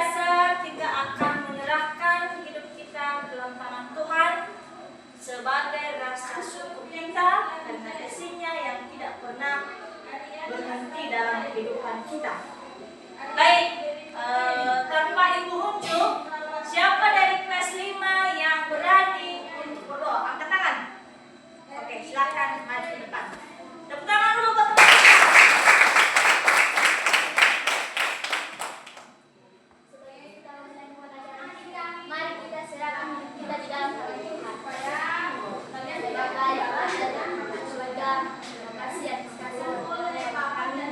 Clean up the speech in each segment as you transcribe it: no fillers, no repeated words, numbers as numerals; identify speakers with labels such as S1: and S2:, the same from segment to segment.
S1: biasa kita akan menyerahkan hidup kita dalam tangan Tuhan sebagai rasa syukur kita karena kasih-Nya yang tidak pernah berhenti dalam kehidupan kita. Baik, tanpa Ibu unjuk, siapa dari kelas 5 yang berani untuk berdoa? Angkat tangan. Oke, silakan maju ke depan. Tepuk tangan dulu buat teman.
S2: Mari kita serahkan kita di dalam tangan Tuhan. Kalian sebagai surga, terima kasih atas kasih kami memahami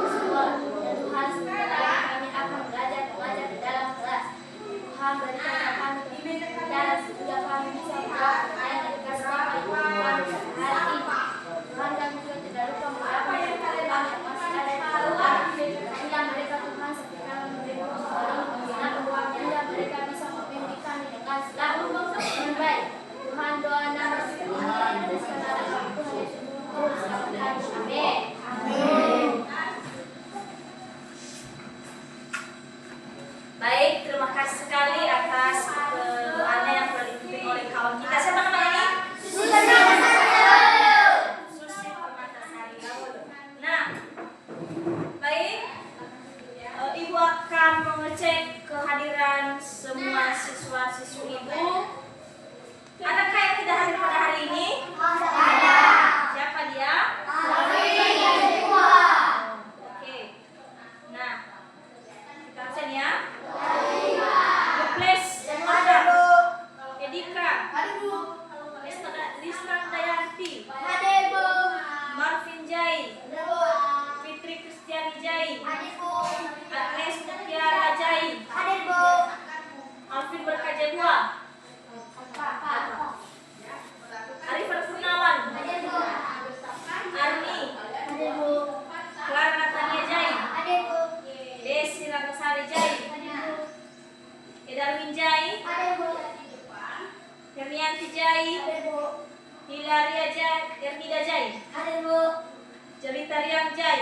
S2: semua. Dan Tuhan sebentar kami akan belajar di dalam kelas. Tuhan berikan kami dan juga kami bisa menjawab pertanyaan dari kasih kami hari ini. Tuhan kami juga tidak lupa menjawab kami yang masih ada di luar. Sehingga mereka Tuhan seperti kami memberi dan uangnya mereka bisa memimpin kami dengan selalu yang baik. Tuhan doa nama Tuhan dan segala Tuhan Yesus selamat hari. Amin. Amin.
S1: Baik, terima kasih sekali atas doanya yang telah dipimpin oleh kawan kita. Siapa namanya ini? Susi Permatasari. Nah, baik, Ibu akan mengecek kehadiran semua siswa-siswi Ibu. Adakah yang tidak hadir pada hari ini? Ada. Siapa dia? Oke. Nah, kita absen ya. Muklis, ada. Edika. Listan Dayanti. Marvin Jai. Fitri Kristiani Jai. Agnes Mutiara Jai. Alvin Berkajabua. Arifan Purnawan. Arni. Clara Natania Jai. Desi Rangasari Jai. Edarwin Jai. Hernianti Jai. Hilaria Jai. Ernida Jai. Jelita Riang Jai.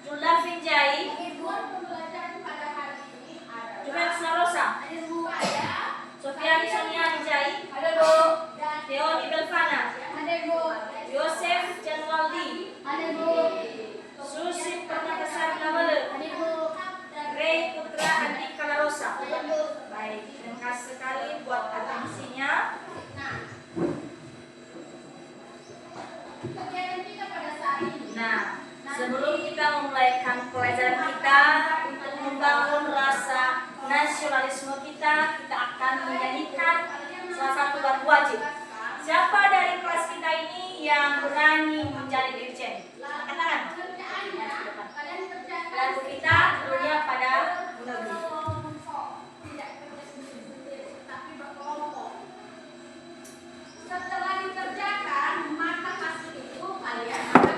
S1: Julavin Jai. Juventus Narosa. Sofiani Soniani Jai. Teoni Belvana. Yosef Janualdi. Susi Permatasari Nawale. Ray Putra Andika Larosa. Baik, terima kasih sekali buat atensinya. Nah, sebelum kita memulaikan pelajaran kita untuk membangun rasa nasionalisme kita akan menyanyikan salah satu lagu wajib. Siapa dari kelas kita ini yang berani menjadi dirjen? Angkat tangan. Lagu kita judulnya Pada Negeri.
S3: Setelah dikerjakan, maka hasil itu kalian akan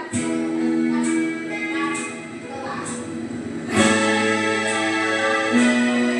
S2: Amin.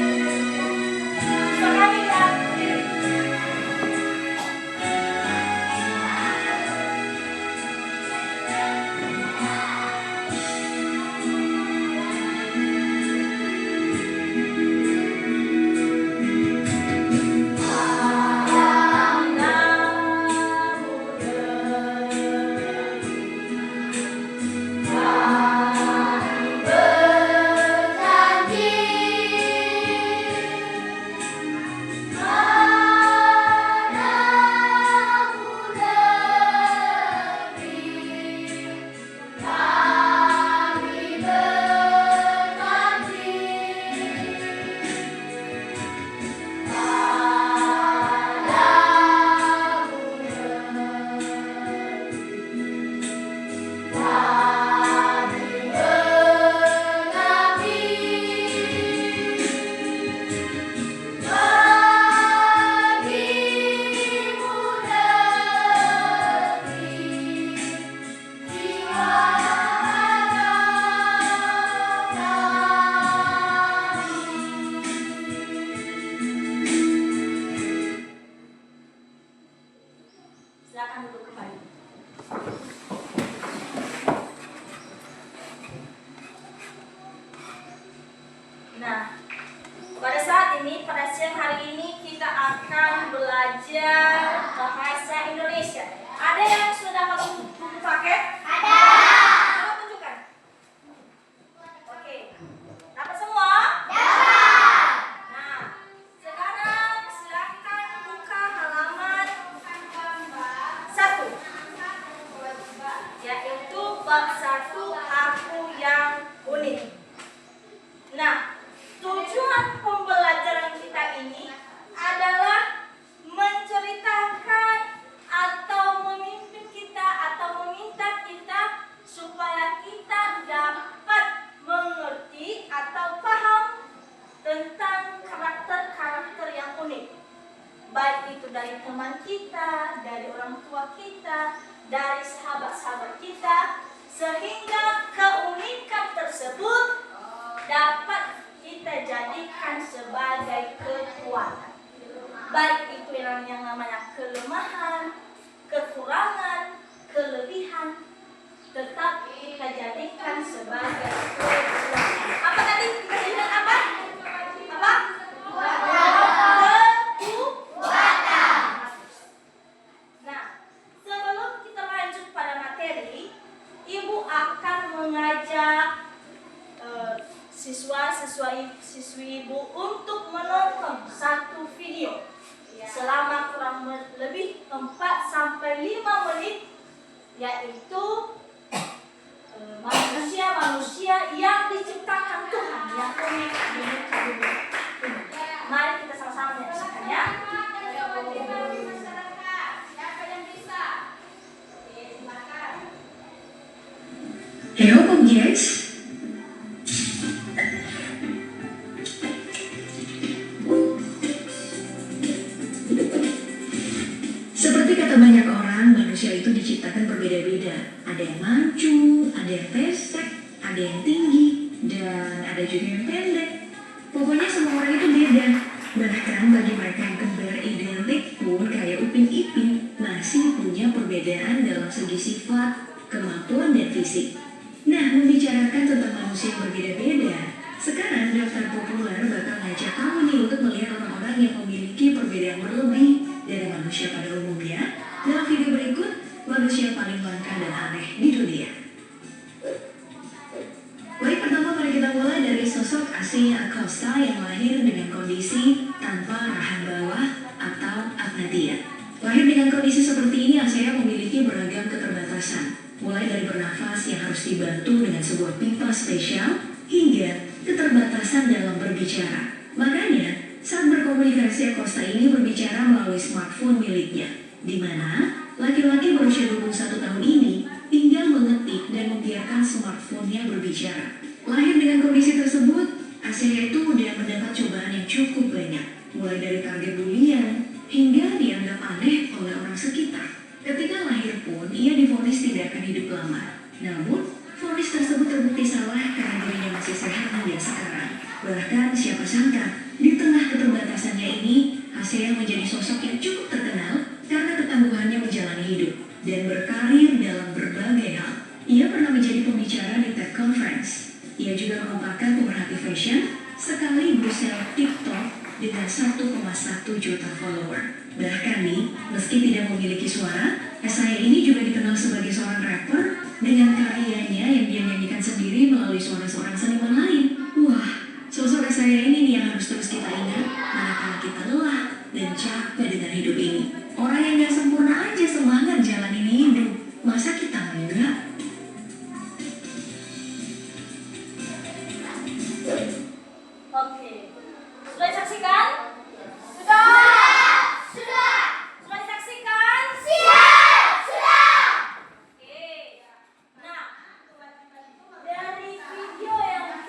S1: Nah, pada saat ini, pada siang hari ini kita akan belajar bahasa Indonesia. Ada yang sudah masuk buku paket? Ada. Coba tunjukkan. Oke. Dapat semua? Dapat. Nah, sekarang silakan buka halaman 1. Yaitu bab 1, aku yang unik. Nah, tujuan pembelajaran kita ini adalah menceritakan atau memimpin kita atau meminta kita supaya kita dapat mengerti atau paham tentang karakter-karakter yang unik. Baik itu dari teman kita, dari orang tua kita, dari sahabat-sahabat kita, sehingga keunikan tersebut dapat kita jadikan sebagai kekuatan. Baik itu yang namanya kelemahan, kekurangan, kelebihan, tetap kita jadikan sebagai kekuatan. Apa tadi kita jadikan apa? Apa? Kekuatan. Nah, sebelum kita lanjut pada materi, Ibu akan mengajak siswa-siswi Ibu untuk menonton satu video selama kurang lebih 4-5 menit, yaitu manusia-manusia yang diciptakan Tuhan yang unik di muka bumi. Mari kita sama-sama menyaksikan ya.
S3: Siapa yang bisa? Silakan.
S4: Hello, Pomkiers. Seperti kata banyak orang, manusia itu diciptakan berbeda-beda. Ada yang mancung, ada yang pesek, ada yang tinggi, dan ada juga yang pendek. Pokoknya semua orang itu beda. Bahkan bagi mereka yang kembar identik pun kayak Upin Ipin, masih punya perbedaan dalam segi sifat, kemampuan, dan fisik. Nah, membicarakan tentang manusia yang berbeda-beda, sekarang daftar populer bakal ngajak kamu nih untuk melihat orang-orang yang memiliki perbedaan berlebih dari manusia pada umumnya. Dalam video berikut, manusia paling langka dan aneh di dunia. Baik, pertama mari kita mulai dari sosok Asia Acosta yang lahir dengan kondisi tanpa rahang bawah atau apnatia. Lahir dengan kondisi seperti ini, Asia memiliki beragam keterbatasan. Mulai dari bernafas yang harus dibantu dengan sebuah pipa spesial, hingga keterbatasan dalam berbicara. Makanya, saat berkomunikasi, Acosta ini berbicara melalui smartphone miliknya, di mana laki-laki berusia 21 tahun ini tinggal mengetik dan membiarkan smartphone-nya berbicara. Lahir dengan kondisi tersebut, Asia itu udah mendapat cobaan yang cukup banyak, mulai dari target bulian hingga dianggap aneh oleh orang sekitar. Ketika lahir pun, ia divonis tidak akan hidup lama. Namun, vonis tersebut terbukti salah karena dirinya masih sehat hingga sekarang. Bahkan siapa sangka, di tengah keterbatasannya ini, Asia menjadi sosok yang cukup terkenal karena ketangguhannya menjalani hidup dan berkarir dalam berbagai hal. Ia pernah menjadi pembicara di TED Conference. Ia juga merupakan pemerhati fashion sekaligus seleb TikTok dengan 1,1 juta follower. Bahkan nih, meski tidak memiliki suara, Asia ini juga dikenal sebagai seorang rapper dengan karyanya yang dia nyanyikan sendiri melalui suara seorang seniman lain. Wah, sosok Asia ini nih yang harus terus kita ingat manakala kita lelah dan capek dengan hidup ini. Orang yang gak sempurna aja semangat jalanin hidup, masa kita enggak?
S1: Oke. Sudah disaksikan? Sudah. Sudah disaksikan? Sudah. Oke. Nah, dari video yang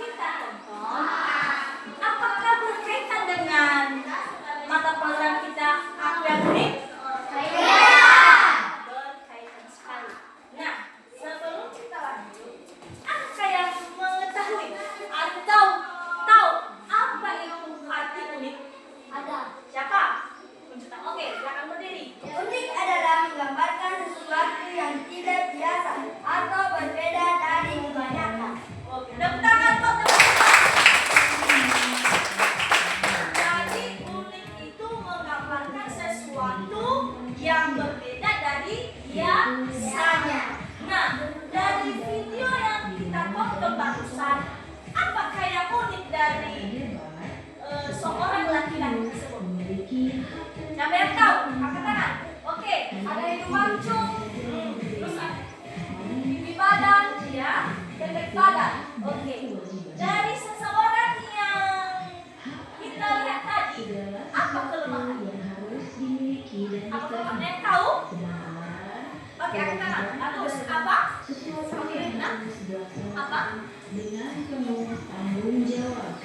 S4: penuh tanggung jawab.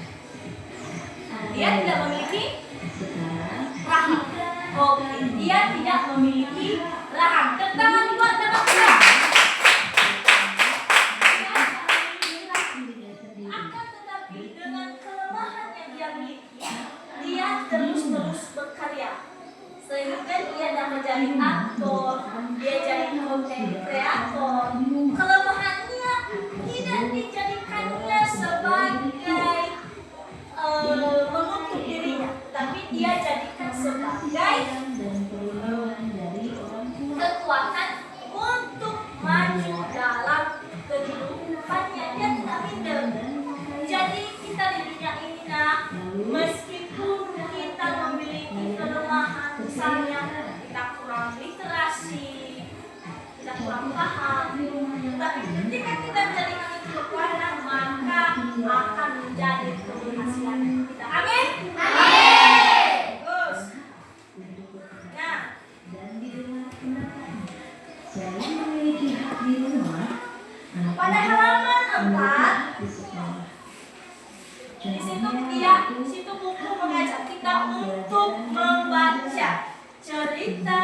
S1: Dia tidak memiliki
S4: Sekarang
S1: rahang. Oke, dia tidak memiliki rahang. Tangan kuat tangan tegak. Dia tidak memiliki rahang. Akan tetapi dengan kelemahan yang dia miliki, dia terus berkarya. Sehingga dia dapat menjadi aktor, dia jadi konten kreator. Kelemahannya tidak dijadikannya sebagai menutup dirinya, tapi dia jadikan sebagai kekuatan untuk maju dalam kehidupannya. Dia tidak minder. Jadi kita di dunia ini meskipun kita memiliki kelemahan, misalnya kita kurang literasi, kita kurang paham, tapi ketika kita menjadikan itu kekuatan, maka akan menjadi keberhasilan kita. Amin. Bagus. Nah,
S4: saya memiliki hak di rumah.
S1: pada halaman 4
S4: di sekolah.
S1: di situ buku mengajak kita untuk membaca cerita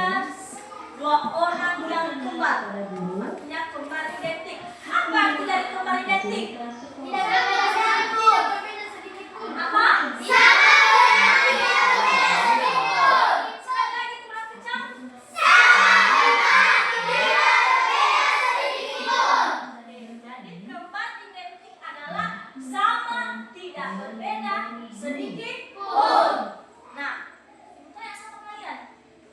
S1: dua orang yang kembar. Artinya kembar identik. Apa arti dari kembar identik?
S2: Tidak berbeda sedikit. Berbeda sedikit pun.
S1: Apa?
S2: Sama.
S1: Sekali lagi kurang kencang. Jadi kembar identik adalah sama, tidak berbeda sedikit pun. Nah, saya sama kalian.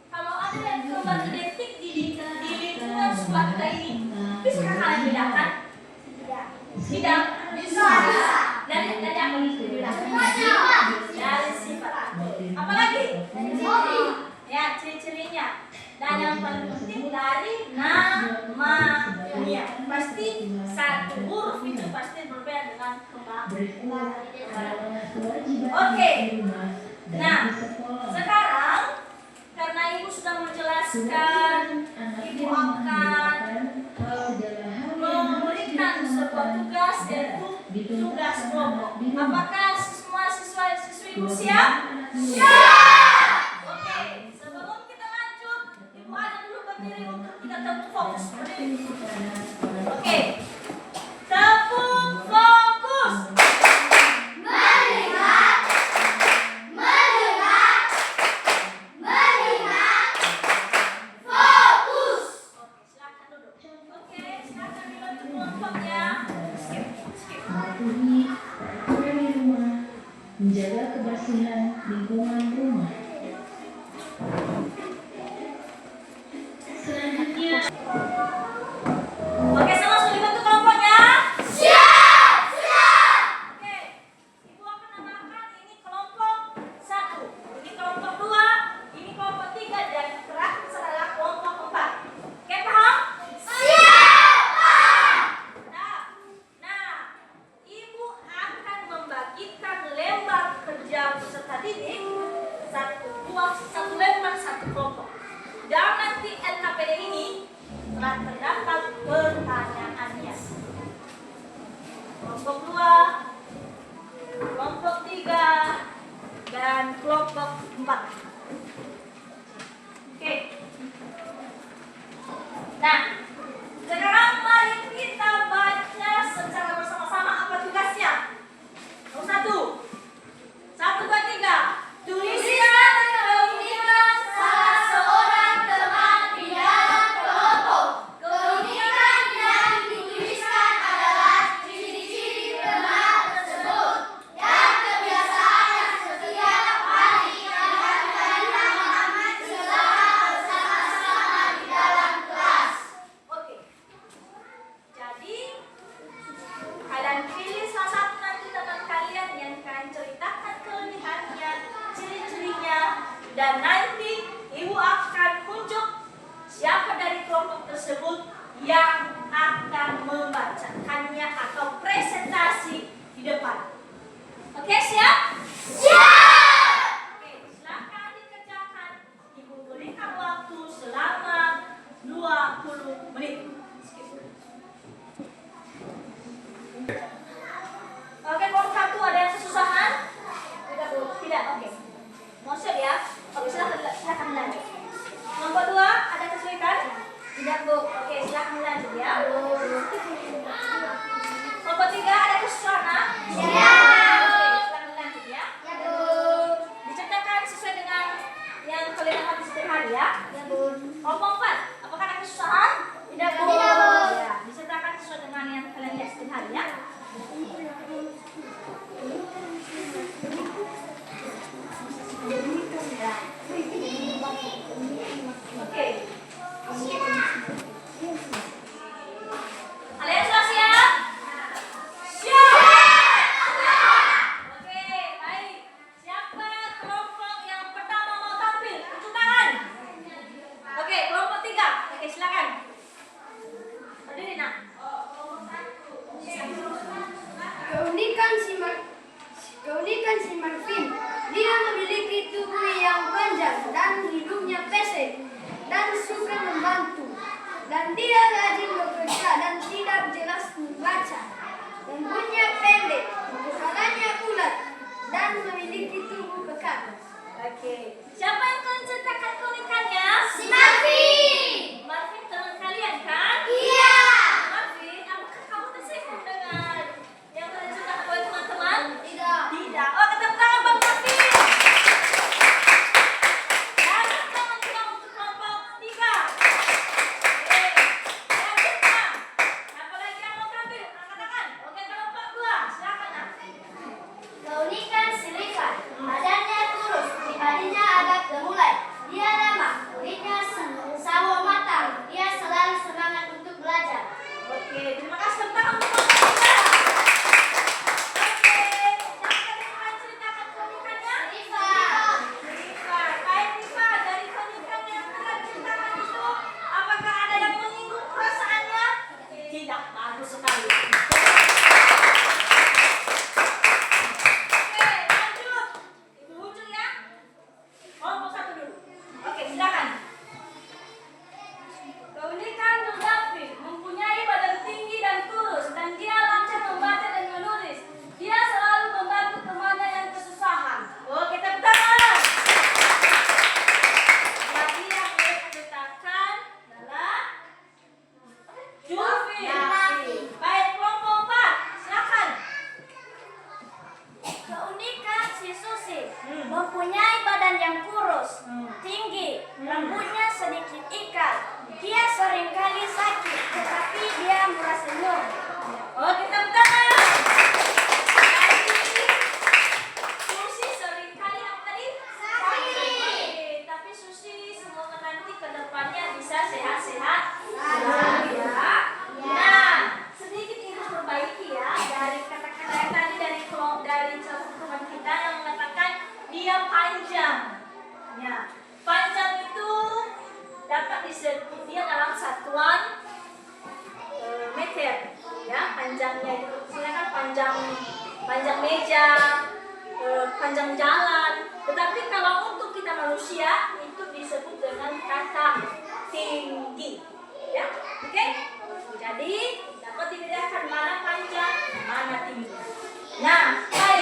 S1: Kalau ada yang kembar identik di lingkungan swasta ini, bisakah kalian bedakan? Tidak. Bisa. Dari apa dibedakan? Dari sifat. Apalagi? Ya, ciri-cirinya. Dan yang paling penting dari namanya. Pasti satu huruf itu pasti berbeda dengan kembar. Oke. Nah, sekarang karena ibu sudah menjelaskan, ibu akan memberikan sebuah tugas, yaitu tugas kelompok. Apakah semua siswa-siswi ibu siap? Siap. Oke, sebelum kita lanjut, ibu ada dulu berdiri untuk kita tepuk fokus. Berdiri. Oke, tepuk fokus. Oke, silakan duduk. Oke, silakan dibantu kelompoknya. Skip.
S4: Mematuhi peraturan di rumah, menjaga kebersihan lingkungan rumah. Selanjutnya,
S1: Oke, sama sudah dibantu kelompoknya? Siap! Oke, ibu akan namakan ini kelompok 1, ini kelompok 2, ini kelompok 3, dan terakhir adalah kelompok 4. Oke, paham? Nah, ibu akan membagikan lembar kerja peserta didik 1 lembar 1 kelompok. Dan nanti LKPD ini telah terdapat pertanyaannya. Kelompok 2, kelompok 3, dan kelompok 4. Oke. Nah, sekarang mari kita baca secara bersama-sama apa tugasnya. Nomor 1, 1, 2, 3. Tuliskan keunikan salah seorang teman di dalam kelompok. Keunikan yang dituliskan adalah ciri-ciri teman tersebut dan kebiasaan yang setiap hari dilakukan Muhammad selama bersama-sama di dalam kelas.
S2: keunikan si Marvin. Dia memiliki tubuh yang panjang dan hidungnya pesek dan suka membantu. Dan dia rajin bekerja dan tidak jelas membaca. Rambutnya pendek, kepalanya bulat, dan memiliki tubuh kekar.
S1: Oke. Siapa yang akan ceritakan keunikannya?
S2: Si Marvin!
S1: Marvin teman kalian kan?
S2: Iya!
S1: Marvin, apakah kamu tersinggung dengan yang telah diceritakan oleh teman-teman?
S2: Tidak.
S1: Tidak. Oh, tepuk tangan Bang Marvin. Dan tepuk tangan juga untuk kelompok 3. Oke. Selanjutnya, siapa lagi yang mau tampil? Angkat tangan. Oke, kelompok 2. Silakan. Nak.
S2: Keunikan si Rifan, badannya kurus, pribadinya agak gemulai. Dia ramah, kulitnya sawo matang. Dia selalu semangat untuk belajar.
S1: Oke, terima kasih tepuk tangan untuk kelompok 3. Oke, siapa yang akan ceritakan keunikannya?
S2: Rifa.
S1: Rifa, baik Rifa, dari keunikan yang telah diceritakan itu, apakah ada yang menyinggung perasaannya? Tidak, bagus sekali. Oke, lanjut. Ibu Ujung ya. Kelompok 1 dulu. Oke, silakan. Keunikan Nur David mempunyai badan tinggi dan kurus, dan dia lancar membaca dan menulis. Dia selalu membantu temannya yang kesusahan. Oke, tepuk tangan. Lagi yang boleh ceritakan adalah Julfi. Baik, kelompok 4, silakan.
S2: Keunikan si Susi mempunyai badan yang kurus, tinggi, rambutnya sedikit ikal. Dia seringkali sakit, tetapi dia murah senyum.
S1: Oke, tepuk tangan. Susi sering kali apa tadi? Sakit. Tapi Susi semoga nanti ke depannya bisa sehat-sehat ya. Nah, sedikit Ibu perbaiki ya dari kata-kata yang tadi dari teman kita yang mengatakan dia panjang. Ya, panjang itu dapat disebut dia dalam satuan meter, ya, panjangnya itu silakan panjang meja, panjang jalan. Tetapi kalau untuk kita manusia itu disebut dengan kata tinggi, ya, oke? Jadi dapat dibedakan mana panjang, mana tinggi. Nah, baik.